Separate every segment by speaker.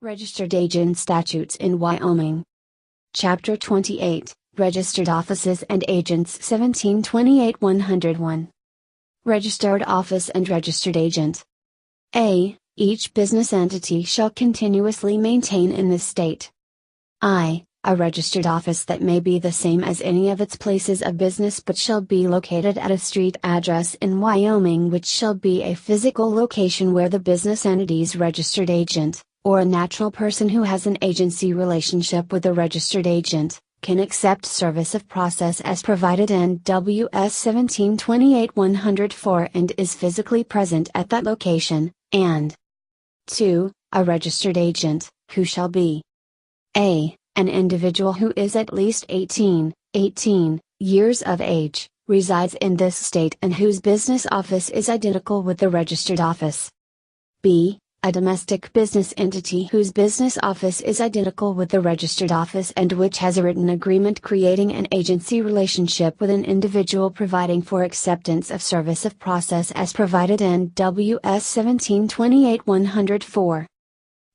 Speaker 1: Registered Agent Statutes in Wyoming. Chapter 28, Registered Offices and Agents 1728-101. Registered Office and Registered Agent. A. Each business entity shall continuously maintain in this state. I. A registered office that may be the same as any of its places of business but shall be located at a street address in Wyoming, which shall be a physical location where the business entity's registered agent, or a natural person who has an agency relationship with the registered agent, can accept service of process as provided in WS 1728-104 and is physically present at that location, and 2. A registered agent, who shall be a. An individual who is at least 18 years of age, resides in this state and whose business office is identical with the registered office. B. A domestic business entity whose business office is identical with the registered office and which has a written agreement creating an agency relationship with an individual providing for acceptance of service of process as provided in WS 1728-104.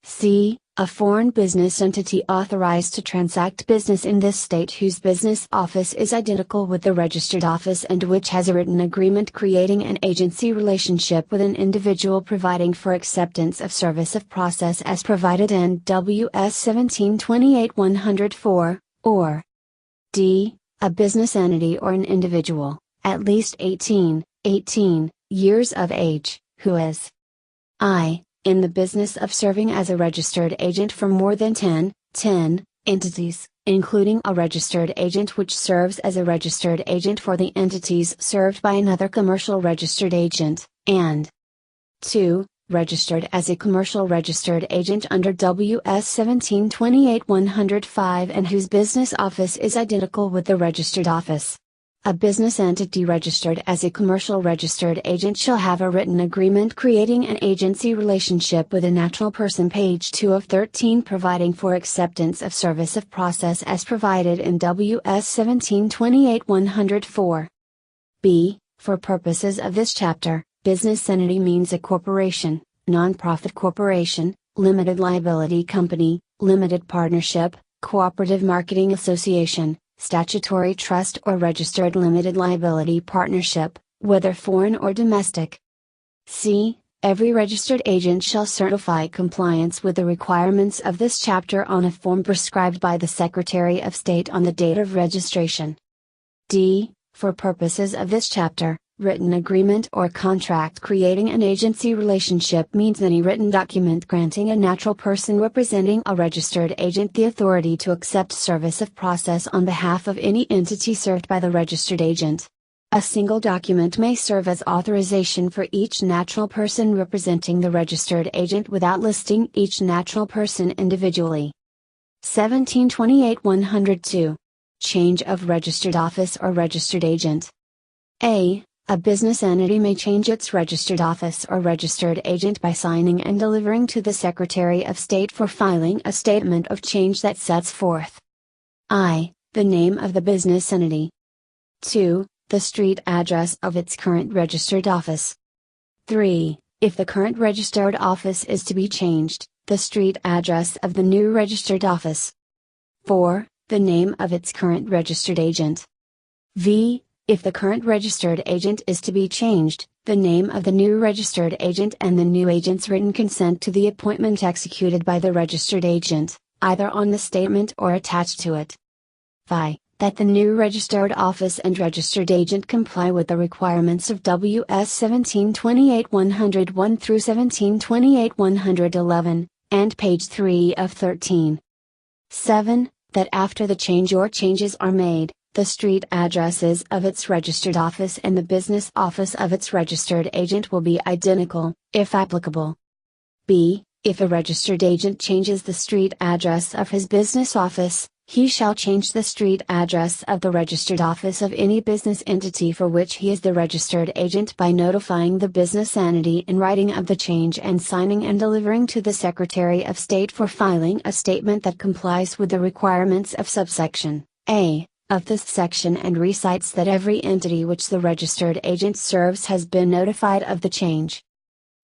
Speaker 1: C. A foreign business entity authorized to transact business in this state whose business office is identical with the registered office and which has a written agreement creating an agency relationship with an individual providing for acceptance of service of process as provided in WS 1728-104, or D. A business entity or an individual, at least 18 years of age, who is I. In the business of serving as a registered agent for more than 10 entities, including a registered agent which serves as a registered agent for the entities served by another commercial registered agent, and 2. Registered as a commercial registered agent under WS 1728-105 and whose business office is identical with the registered office. A business entity registered as a commercial registered agent shall have a written agreement creating an agency relationship with a natural person, page 2 of 13, providing for acceptance of service of process as provided in WS 1728-104. B. For purposes of this chapter, business entity means a corporation, nonprofit corporation, limited liability company, limited partnership, cooperative marketing association, statutory trust or registered limited liability partnership, whether foreign or domestic. C. Every registered agent shall certify compliance with the requirements of this chapter on a form prescribed by the Secretary of State on the date of registration. D. For purposes of this chapter, written agreement or contract creating an agency relationship means any written document granting a natural person representing a registered agent the authority to accept service of process on behalf of any entity served by the registered agent. A single document may serve as authorization for each natural person representing the registered agent without listing each natural person individually. 1728-102. Change of registered office or registered agent. A. A business entity may change its registered office or registered agent by signing and delivering to the Secretary of State for filing a statement of change that sets forth I. The name of the business entity. 2. The street address of its current registered office. 3. If the current registered office is to be changed, the street address of the new registered office. 4. The name of its current registered agent. V. If the current registered agent is to be changed, the name of the new registered agent and the new agent's written consent to the appointment executed by the registered agent, either on the statement or attached to it. 5. That the new registered office and registered agent comply with the requirements of WS 1728-101 through 1728-111, and page 3 of 13. 7. That after the change or changes are made, the street addresses of its registered office and the business office of its registered agent will be identical, if applicable. B. If a registered agent changes the street address of his business office, he shall change the street address of the registered office of any business entity for which he is the registered agent by notifying the business entity in writing of the change and signing and delivering to the Secretary of State for filing a statement that complies with the requirements of subsection A of this section and recites that every entity which the registered agent serves has been notified of the change.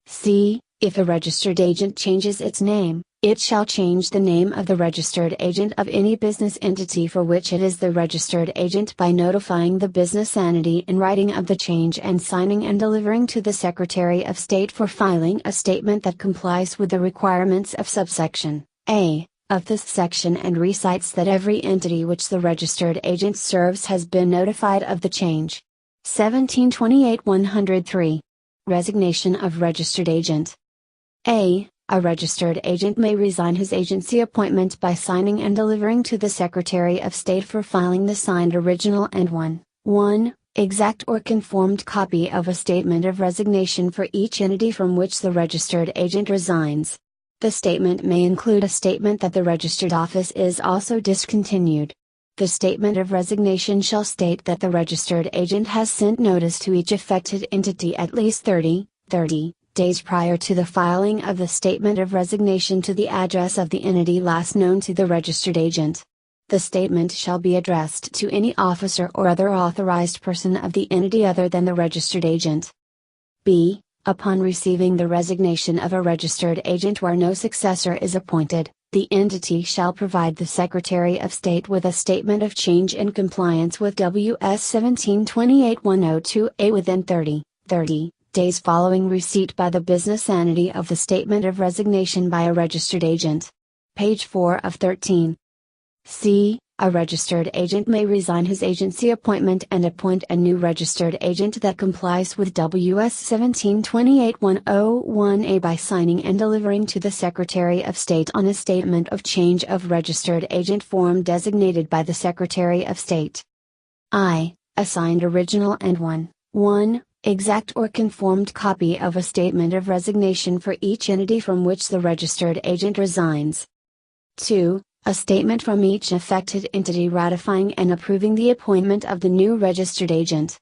Speaker 1: C. If a registered agent changes its name, It shall change the name of the registered agent of any business entity for which it is the registered agent by notifying the business entity in writing of the change and signing and delivering to the Secretary of State for filing a statement that complies with the requirements of subsection A of this section and recites that every entity which the registered agent serves has been notified of the change. 1728-103. Resignation of registered agent. A registered agent may resign his agency appointment by signing and delivering to the Secretary of State for filing the signed original and 1 exact or conformed copy of a statement of resignation for each entity from which the registered agent resigns. The statement may include a statement that the registered office is also discontinued. The statement of resignation shall state that the registered agent has sent notice to each affected entity at least 30 days prior to the filing of the statement of resignation to the address of the entity last known to the registered agent. The statement shall be addressed to any officer or other authorized person of the entity other than the registered agent. B. Upon receiving the resignation of a registered agent where no successor is appointed, the entity shall provide the Secretary of State with a statement of change in compliance with WS 1728-102A within 30 days following receipt by the business entity of the statement of resignation by a registered agent. Page 4 of 13. C. A registered agent may resign his agency appointment and appoint a new registered agent that complies with WS 1728-101A by signing and delivering to the Secretary of State on a statement of change of registered agent form designated by the Secretary of State. I. A signed original and 1 exact or conformed copy of a statement of resignation for each entity from which the registered agent resigns. 2. A statement from each affected entity ratifying and approving the appointment of the new registered agent.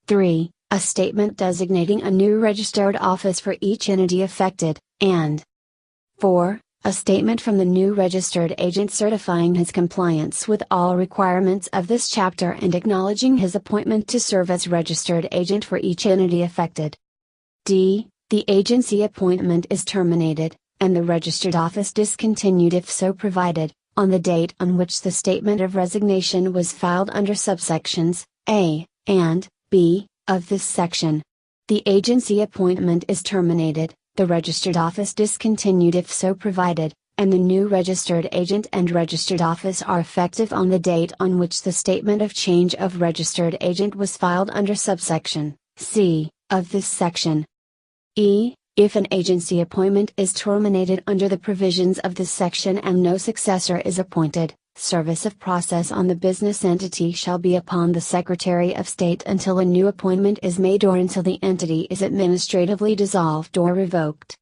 Speaker 1: 3. A statement designating a new registered office for each entity affected, and 4. A statement from the new registered agent certifying his compliance with all requirements of this chapter and acknowledging his appointment to serve as registered agent for each entity affected. D. The agency appointment is terminated, and the registered office discontinued if so provided, on the date on which the statement of resignation was filed under subsections A and B of this section. The agency appointment is terminated, the registered office discontinued if so provided, and the new registered agent and registered office are effective on the date on which the statement of change of registered agent was filed under subsection C of this section. E. If an agency appointment is terminated under the provisions of this section and no successor is appointed, service of process on the business entity shall be upon the Secretary of State until a new appointment is made or until the entity is administratively dissolved or revoked.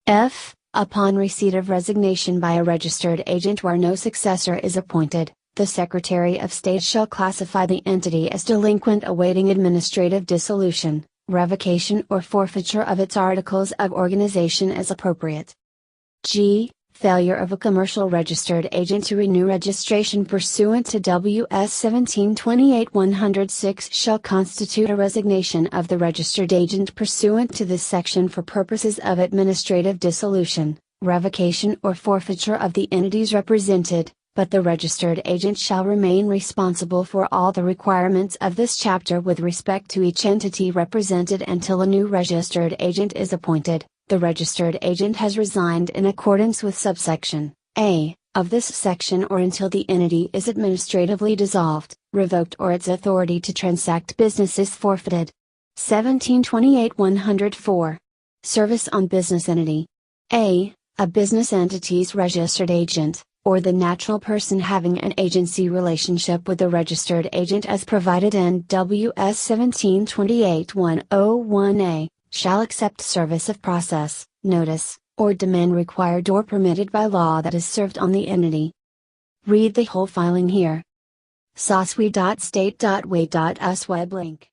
Speaker 1: F. Upon receipt of resignation by a registered agent where no successor is appointed, the Secretary of State shall classify the entity as delinquent awaiting administrative dissolution, revocation or forfeiture of its articles of organization as appropriate. G. Failure of a commercial registered agent to renew registration pursuant to WS 1728-106 shall constitute a resignation of the registered agent pursuant to this section for purposes of administrative dissolution, revocation or forfeiture of the entities represented, but the registered agent shall remain responsible for all the requirements of this chapter with respect to each entity represented until a new registered agent is appointed. The registered agent has resigned in accordance with subsection A of this section or until the entity is administratively dissolved, revoked or its authority to transact business is forfeited. 1728-104. Service on business entity. A business entity's registered agent, or the natural person having an agency relationship with the registered agent as provided in WS 1728-101A, shall accept service of process, notice, or demand required or permitted by law that is served on the entity. Read the whole filing here. soswe.state.wa.us web link